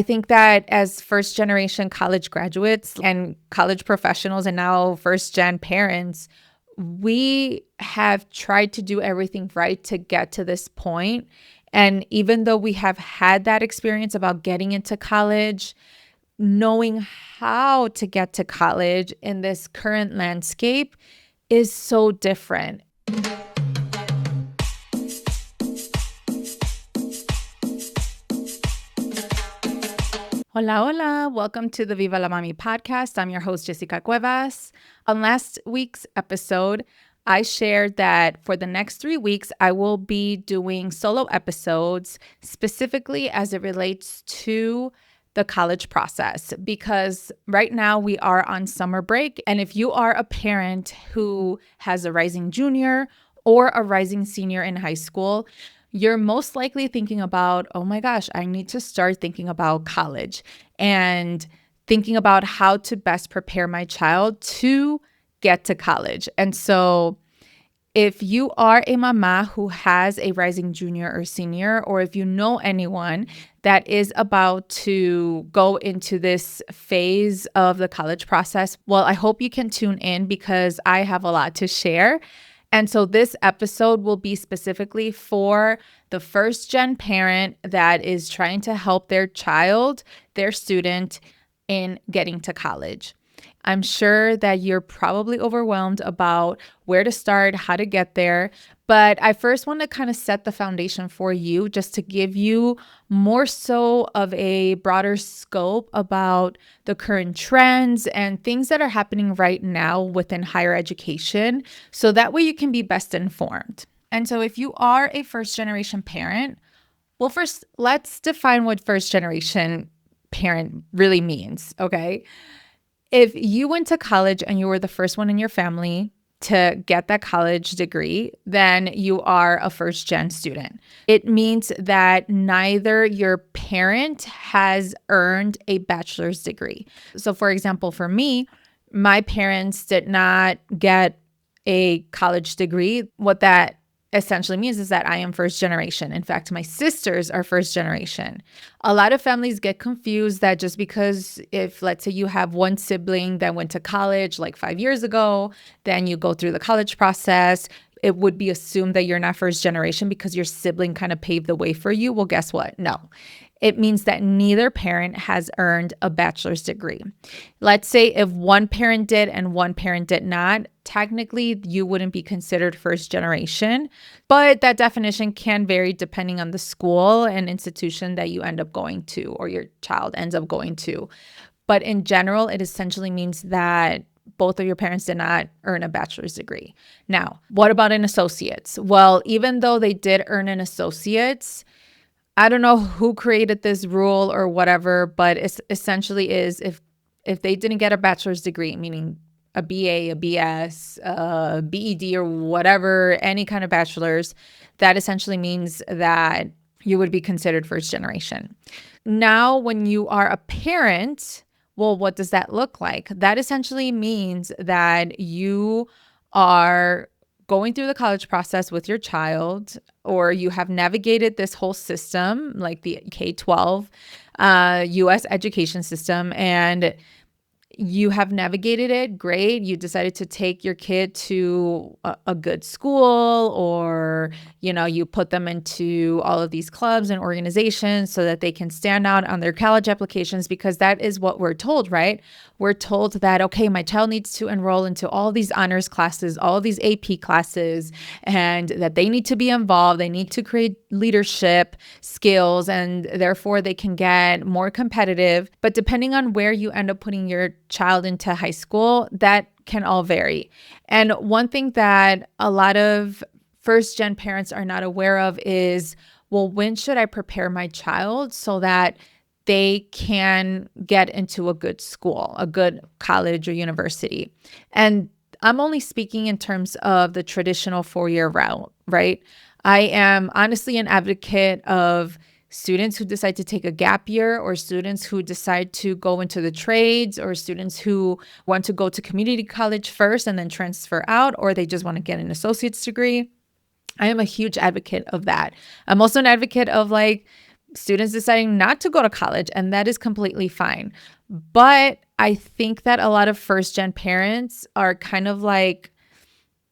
I think that as first generation college graduates and college professionals and now first gen parents, we have tried to do everything right to get to this point. And even though we have had that experience about getting into college, knowing how to get to college in this current landscape is so different. Hola, hola. Welcome to the Viva la Mami podcast. I'm your host, Jessica Cuevas. On last week's episode, I shared that for the next 3 weeks, I will be doing solo episodes specifically as it relates to the college process, because right now we are on summer break. And if you are a parent who has a rising junior or a rising senior in high school, you're most likely thinking about, oh my gosh, I need to start thinking about college and thinking about how to best prepare my child to get to college. And so if you are a mama who has a rising junior or senior, or if you know anyone that is about to go into this phase of the college process, well, I hope you can tune in because I have a lot to share. And so this episode will be specifically for the first gen parent that is trying to help their child, their student, in getting to college. I'm sure that you're probably overwhelmed about where to start, how to get there. But I first want to kind of set the foundation for you just to give you more so of a broader scope about the current trends and things that are happening right now within higher education. So that way you can be best informed. And so if you are a first generation parent, well, first, let's define what first generation parent really means, okay? If you went to college and you were the first one in your family to get that college degree, then you are a first gen student. It means that neither your parent has earned a bachelor's degree. So for example, for me, my parents did not get a college degree. What that essentially means is that I am first generation. In fact, my sisters are first generation. A lot of families get confused that just because if, let's say, you have one sibling that went to college like 5 years ago, then you go through the college process, it would be assumed that you're not first generation because your sibling kind of paved the way for you. Well, guess what? No. It means that neither parent has earned a bachelor's degree. Let's say if one parent did and one parent did not, technically you wouldn't be considered first generation, but that definition can vary depending on the school and institution that you end up going to or your child ends up going to. But in general, it essentially means that both of your parents did not earn a bachelor's degree. Now, what about an associate's? Well, even though they did earn an associate's, I don't know who created this rule or whatever, but it essentially is if they didn't get a bachelor's degree, meaning a BA, a BS, a BEd or whatever, any kind of bachelor's, that essentially means that you would be considered first generation. Now, when you are a parent, well, what does that look like? That essentially means that you are going through the college process with your child, or you have navigated this whole system, like the K-12 U.S. education system, and you have navigated it, great. You decided to take your kid to a good school, or, you put them into all of these clubs and organizations so that they can stand out on their college applications, because that is what we're told, right? We're told that, okay, my child needs to enroll into all these honors classes, all these AP classes, and that they need to be involved. They need to create leadership skills, and therefore they can get more competitive. But depending on where you end up putting your child into high school, that can all vary. And one thing that a lot of first gen parents are not aware of is, well, when should I prepare my child so that they can get into a good school, a good college or university? And I'm only speaking in terms of the traditional 4-year route, right? I am honestly an advocate of students who decide to take a gap year, or students who decide to go into the trades, or students who want to go to community college first and then transfer out, or they just want to get an associate's degree. I am a huge advocate of that. I'm also an advocate of students deciding not to go to college, and that is completely fine. But I think that a lot of first-gen parents are kind of like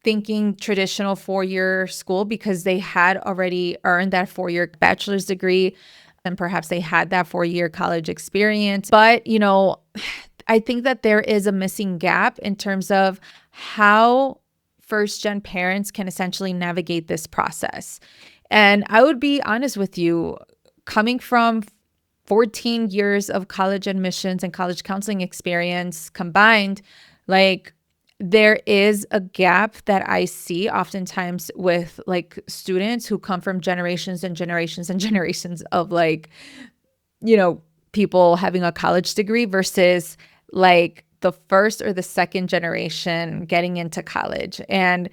thinking traditional four-year school because they had already earned that four-year bachelor's degree and perhaps they had that four-year college experience. But, I think that there is a missing gap in terms of how first-gen parents can essentially navigate this process. And I would be honest with you, coming from 14 years of college admissions and college counseling experience combined, like there is a gap that I see oftentimes with like students who come from generations and generations and generations of like, people having a college degree versus like the first or the second generation getting into college. And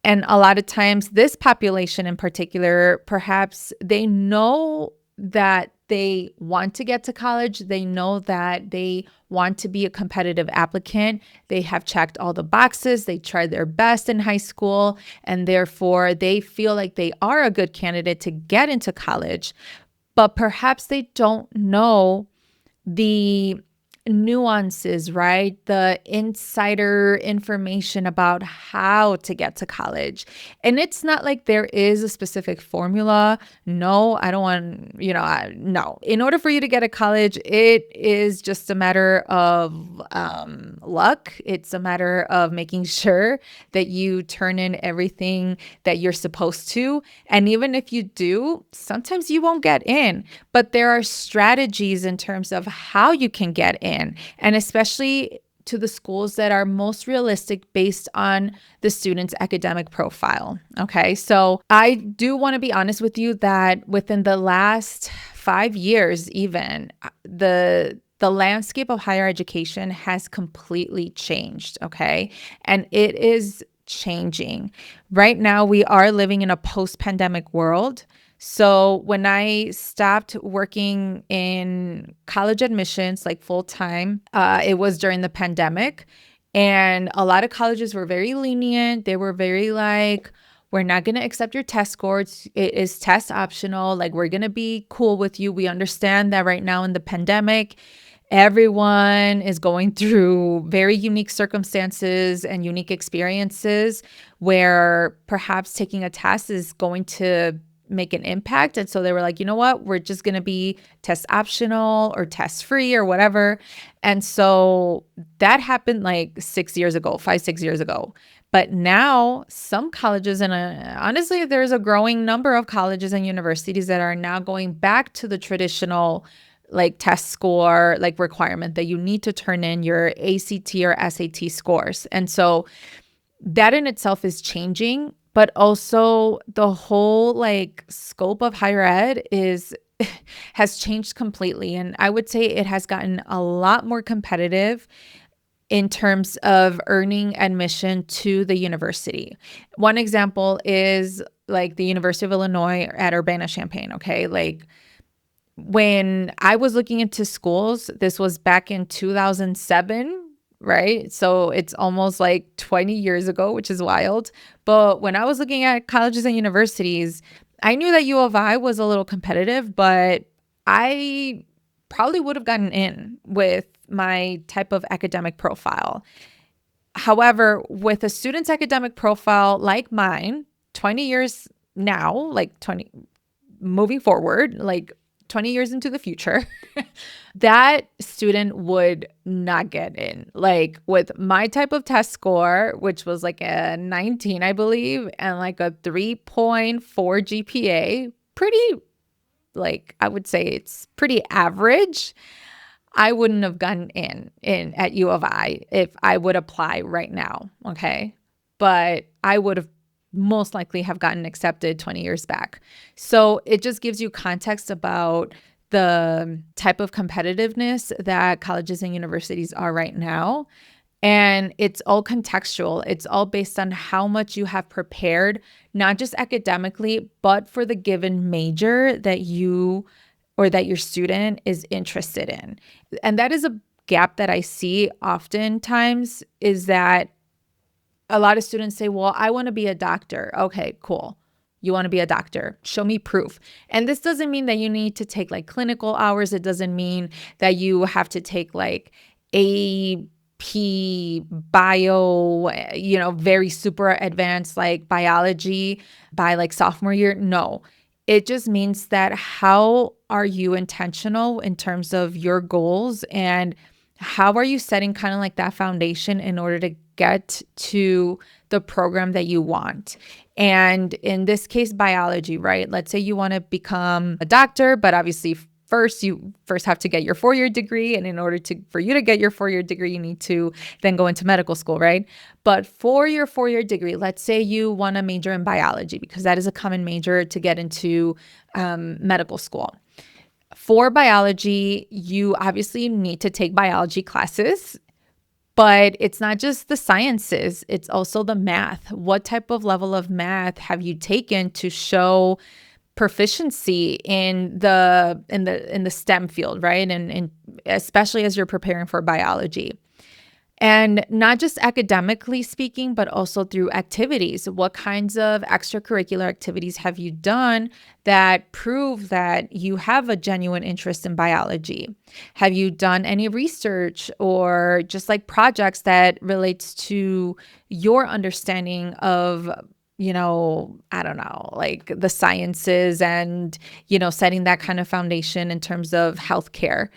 a lot of times this population in particular, perhaps they know that they want to get to college. They know that they want to be a competitive applicant. They have checked all the boxes. They tried their best in high school, and therefore they feel like they are a good candidate to get into college. But perhaps they don't know the nuances, right? The insider information about how to get to college. And it's not like there is a specific formula. No, I don't want, no. In order for you to get to college, it is just a matter of luck. It's a matter of making sure that you turn in everything that you're supposed to. And even if you do, sometimes you won't get in. But there are strategies in terms of how you can get in. And especially to the schools that are most realistic based on the student's academic profile. Okay, so I do want to be honest with you that within the last 5 years, even the landscape of higher education has completely changed. Okay, and it is changing. Right now, we are living in a post-pandemic world. So when I stopped working in college admissions, like full time, it was during the pandemic. And a lot of colleges were very lenient. They were very like, we're not going to accept your test scores. It is test optional. Like, we're going to be cool with you. We understand that right now in the pandemic, everyone is going through very unique circumstances and unique experiences where perhaps taking a test is going to make an impact. And so they were like, you know what, we're just going to be test optional or test free or whatever. And so that happened like 6 years ago, 6 years ago. But now some colleges, and honestly, there's a growing number of colleges and universities that are now going back to the traditional like test score, like requirement that you need to turn in your ACT or SAT scores. And so that in itself is changing. But also the whole like scope of higher ed has changed completely. And I would say it has gotten a lot more competitive in terms of earning admission to the university. One example is like the University of Illinois at Urbana-Champaign, okay? Like when I was looking into schools, this was back in 2007, right? So it's almost like 20 years ago, which is wild. But when I was looking at colleges and universities, I knew that U of I was a little competitive, but I probably would have gotten in with my type of academic profile. However, with a student's academic profile like mine, 20 years now, like 20 moving forward, like 20 years into the future, that student would not get in. Like with my type of test score, which was like a 19, I believe, and like a 3.4 GPA, pretty, like I would say it's pretty average. I wouldn't have gotten in at U of I if I would apply right now, okay? But I would have most likely have gotten accepted 20 years back. So it just gives you context about the type of competitiveness that colleges and universities are right now. And it's all contextual. It's all based on how much you have prepared, not just academically, but for the given major that you or that your student is interested in. And that is a gap that I see oftentimes, is that a lot of students say, well, I want to be a doctor. Okay, cool. you want to be a doctor. Show me proof. And this doesn't mean that you need to take like clinical hours. It doesn't mean that you have to take like AP bio, very super advanced like biology by like sophomore year. No, it just means that how are you intentional in terms of your goals, and how are you setting kind of like that foundation in order to get to the program that you want? And in this case, biology, right? Let's say you want to become a doctor, but obviously you first have to get your 4-year degree. And in order for you to get your 4-year degree, you need to then go into medical school, right? But for your 4-year degree, let's say you want to major in biology, because that is a common major to get into medical school. For biology, you obviously need to take biology classes, but it's not just the sciences, it's also the math. What type of level of math have you taken to show proficiency in the STEM field, right? And especially as you're preparing for biology. And not just academically speaking, but also through activities. What kinds of extracurricular activities have you done that prove that you have a genuine interest in biology? Have you done any research or just like projects that relates to your understanding of I don't know, like the sciences and, setting that kind of foundation in terms of healthcare?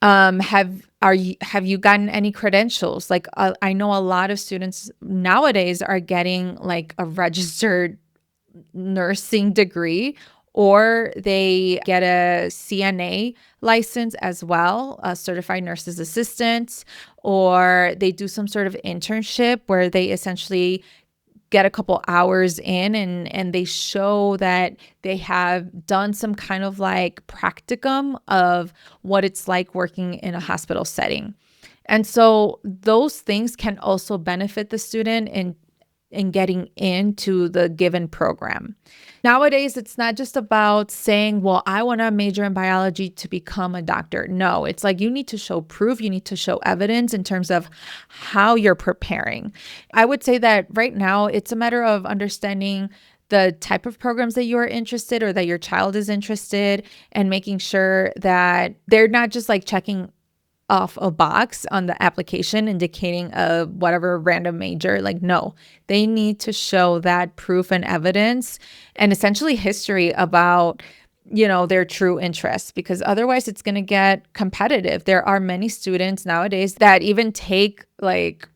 Have you gotten any credentials? Like I know a lot of students nowadays are getting like a registered nursing degree, or they get a CNA license as well, a certified nurse's assistant, or they do some sort of internship where they essentially get a couple hours in and they show that they have done some kind of like practicum of what it's like working in a hospital setting. And so those things can also benefit the student in getting into the given program. Nowadays, it's not just about saying, well, I want to major in biology to become a doctor. No, it's like you need to show proof. You need to show evidence in terms of how you're preparing. I would say that right now, it's a matter of understanding the type of programs that you are interested or that your child is interested, and making sure that they're not just like checking off a box on the application indicating a whatever random major. Like, no, they need to show that proof and evidence and essentially history about, their true interests, because otherwise it's going to get competitive. There are many students nowadays that even take like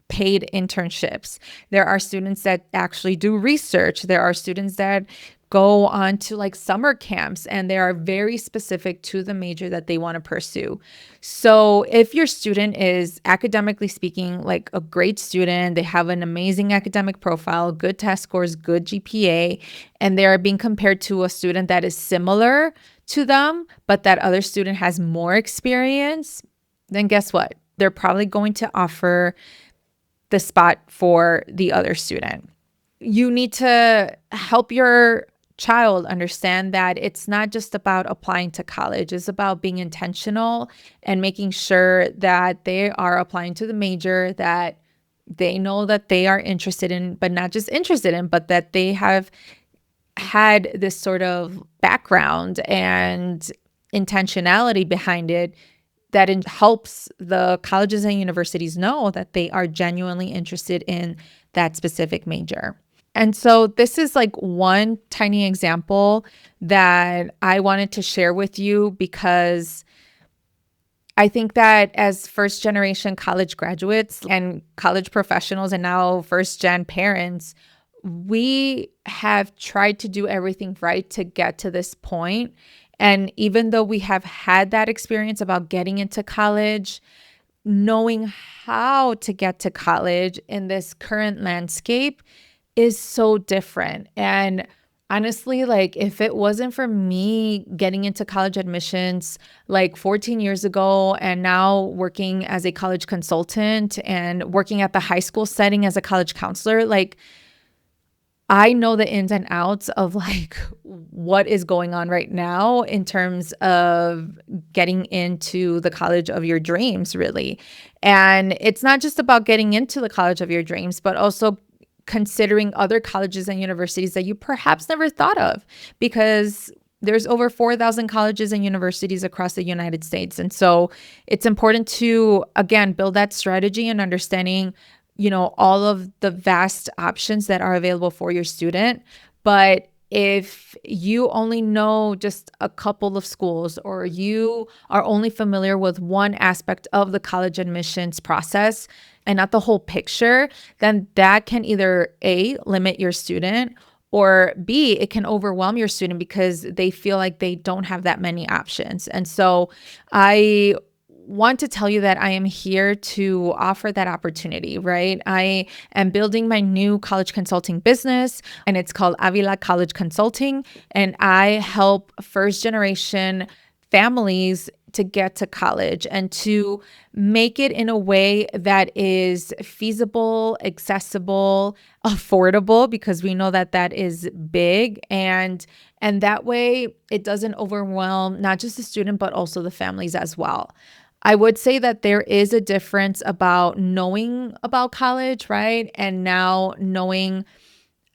paid internships. There are students that actually do research. There are students that go on to like summer camps, and they are very specific to the major that they want to pursue. So if your student is academically speaking like a great student, they have an amazing academic profile, good test scores, good GPA, and they are being compared to a student that is similar to them, but that other student has more experience, then guess what? They're probably going to offer the spot for the other student. You need to help your child understand that it's not just about applying to college. It's about being intentional and making sure that they are applying to the major that they know that they are interested in, but not just interested in, but that they have had this sort of background and intentionality behind it that helps the colleges and universities know that they are genuinely interested in that specific major. And so this is like one tiny example that I wanted to share with you, because I think that as first generation college graduates and college professionals and now first gen parents, we have tried to do everything right to get to this point. And even though we have had that experience about getting into college, knowing how to get to college in this current landscape is so different. And honestly, like if it wasn't for me getting into college admissions like 14 years ago and now working as a college consultant and working at the high school setting as a college counselor, like I know the ins and outs of like what is going on right now in terms of getting into the college of your dreams, really. And it's not just about getting into the college of your dreams, but also considering other colleges and universities that you perhaps never thought of, because there's over 4,000 colleges and universities across the United States. And so it's important to, again, build that strategy and understanding, all of the vast options that are available for your student. But if you only know just a couple of schools, or you are only familiar with one aspect of the college admissions process and not the whole picture, then that can either A, limit your student, or B, it can overwhelm your student because they feel like they don't have that many options. And so I want to tell you that I am here to offer that opportunity, right? I am building my new college consulting business, and it's called Avila College Consulting. And I help first generation families to get to college and to make it in a way that is feasible, accessible, affordable, because we know that that is big. And that way it doesn't overwhelm not just the student, but also the families as well. I would say that there is a difference about knowing about college, right? And now knowing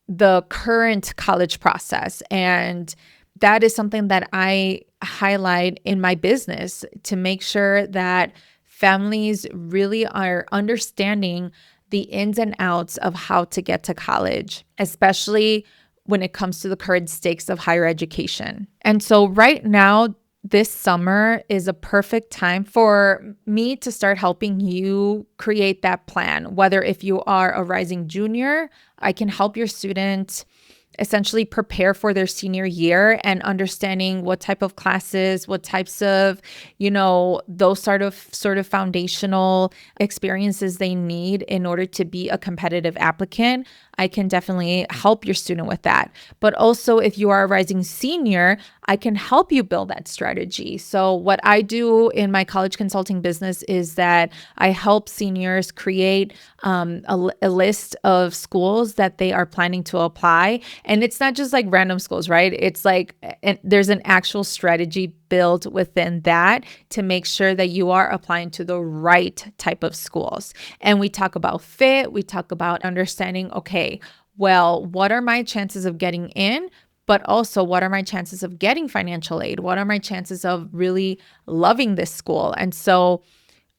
the current college process. And that is something that I highlight in my business to make sure that families really are understanding the ins and outs of how to get to college, especially when it comes to the current stakes of higher education. And so right now, this summer is a perfect time for me to start helping you create that plan. Whether if you are a rising junior, I can help your student essentially prepare for their senior year and understanding what type of classes, what types of, those sort of foundational experiences they need in order to be a competitive applicant. I can definitely help your student with that. But also, if you are a rising senior, I can help you build that strategy. So what I do in my college consulting business is that I help seniors create a list of schools that they are planning to apply. And it's not just like random schools, right? It's like there's an actual strategy built within that to make sure that you are applying to the right type of schools. And we talk about fit, we talk about understanding, okay, well, what are my chances of getting in? But also, what are my chances of getting financial aid? What are my chances of really loving this school? And so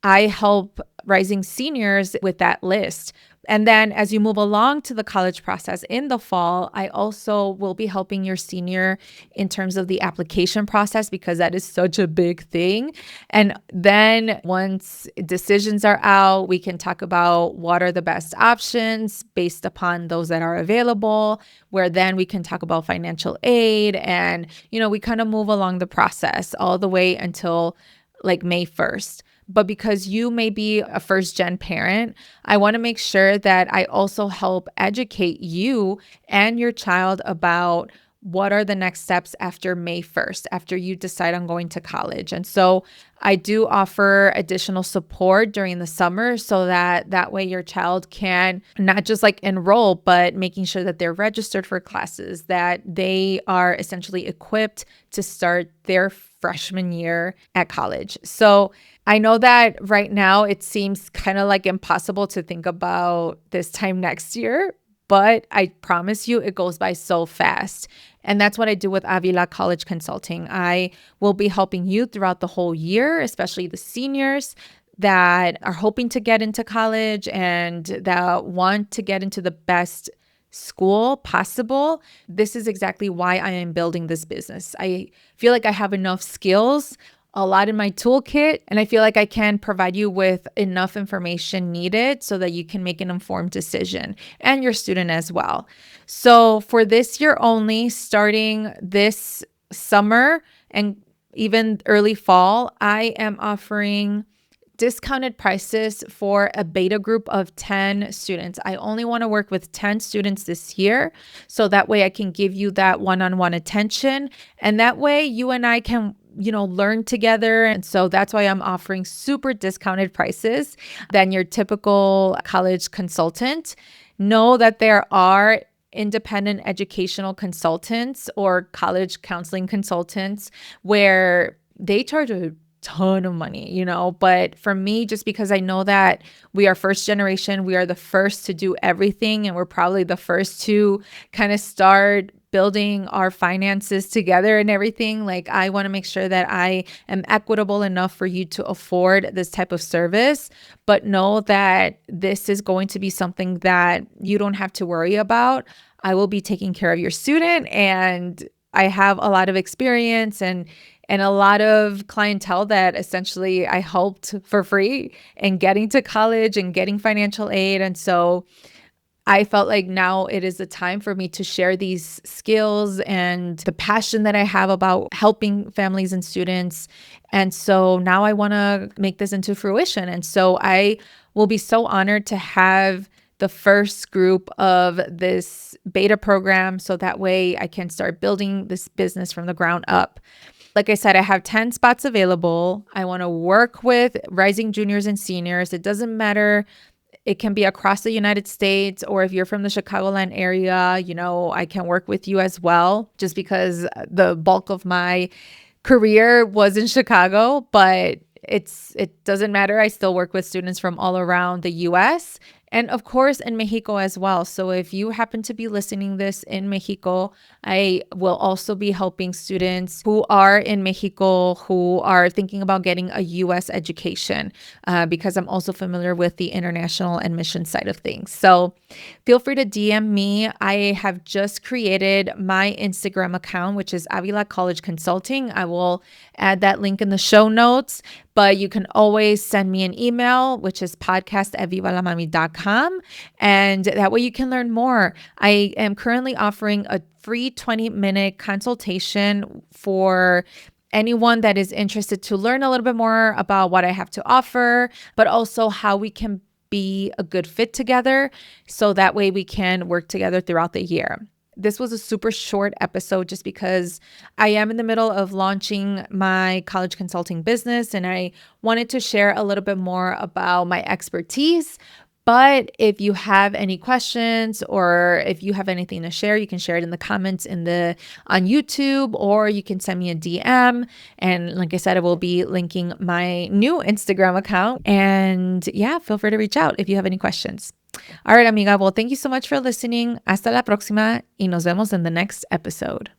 I help rising seniors with that list. And then as you move along to the college process in the fall, I also will be helping your senior in terms of the application process, because that is such a big thing. And then once decisions are out, we can talk about what are the best options based upon those that are available, where then we can talk about financial aid. And, we kind of move along the process all the way until like May 1st. But because you may be a first-gen parent, I want to make sure that I also help educate you and your child about what are the next steps after May 1st, after you decide on going to college. And so I do offer additional support during the summer so that way your child can not just like enroll, but making sure that they're registered for classes, that they are essentially equipped to start their freshman year at college. So I know that right now it seems kind of like impossible to think about this time next year, but I promise you it goes by so fast. And that's what I do with Avila College Consulting. I will be helping you throughout the whole year, especially the seniors that are hoping to get into college and that want to get into the best school possible. This is exactly why I am building this business. I feel like I have enough skills, a lot in my toolkit, and I feel like I can provide you with enough information needed so that you can make an informed decision, and your student as well. So for this year only, starting this summer and even early fall, I am offering discounted prices for a beta group of 10 students. I only want to work with 10 students this year, so that way I can give you that one-on-one attention, and that way you and I can learn together. And so that's why I'm offering super discounted prices than your typical college consultant. Know that there are independent educational consultants or college counseling consultants where they charge a ton of money, but for me, just because I know that we are first generation, we are the first to do everything, and we're probably the first to kind of start building our finances together and everything. Like, I want to make sure that I am equitable enough for you to afford this type of service, but know that this is going to be something that you don't have to worry about. I will be taking care of your student, and I have a lot of experience and a lot of clientele that essentially I helped for free and getting to college and getting financial aid. And so I felt like now it is the time for me to share these skills and the passion that I have about helping families and students. And so now I want to make this into fruition. And so I will be so honored to have the first group of this beta program, so that way I can start building this business from the ground up. Like I said, I have 10 spots available. I want to work with rising juniors and seniors. It doesn't matter. It can be across the United States, or if you're from the Chicagoland area, I can work with you as well, just because the bulk of my career was in Chicago, but it doesn't matter. I still work with students from all around the US and of course in Mexico as well. So if you happen to be listening this in Mexico, I will also be helping students who are in Mexico who are thinking about getting a US education, because I'm also familiar with the international admission side of things. So feel free to DM me. I have just created my Instagram account, which is Avila College Consulting. I will add that link in the show notes. But you can always send me an email, which is podcast@vivalamami.com. And that way you can learn more. I am currently offering a free 20-minute consultation for anyone that is interested to learn a little bit more about what I have to offer, but also how we can be a good fit together. So that way we can work together throughout the year. This was a super short episode just because I am in the middle of launching my college consulting business, and I wanted to share a little bit more about my expertise. But if you have any questions, or if you have anything to share, you can share it in the comments on YouTube, or you can send me a DM. And like I said, I will be linking my new Instagram account. And yeah, feel free to reach out if you have any questions. All right, amiga. Well, thank you so much for listening. Hasta la próxima, y nos vemos in the next episode.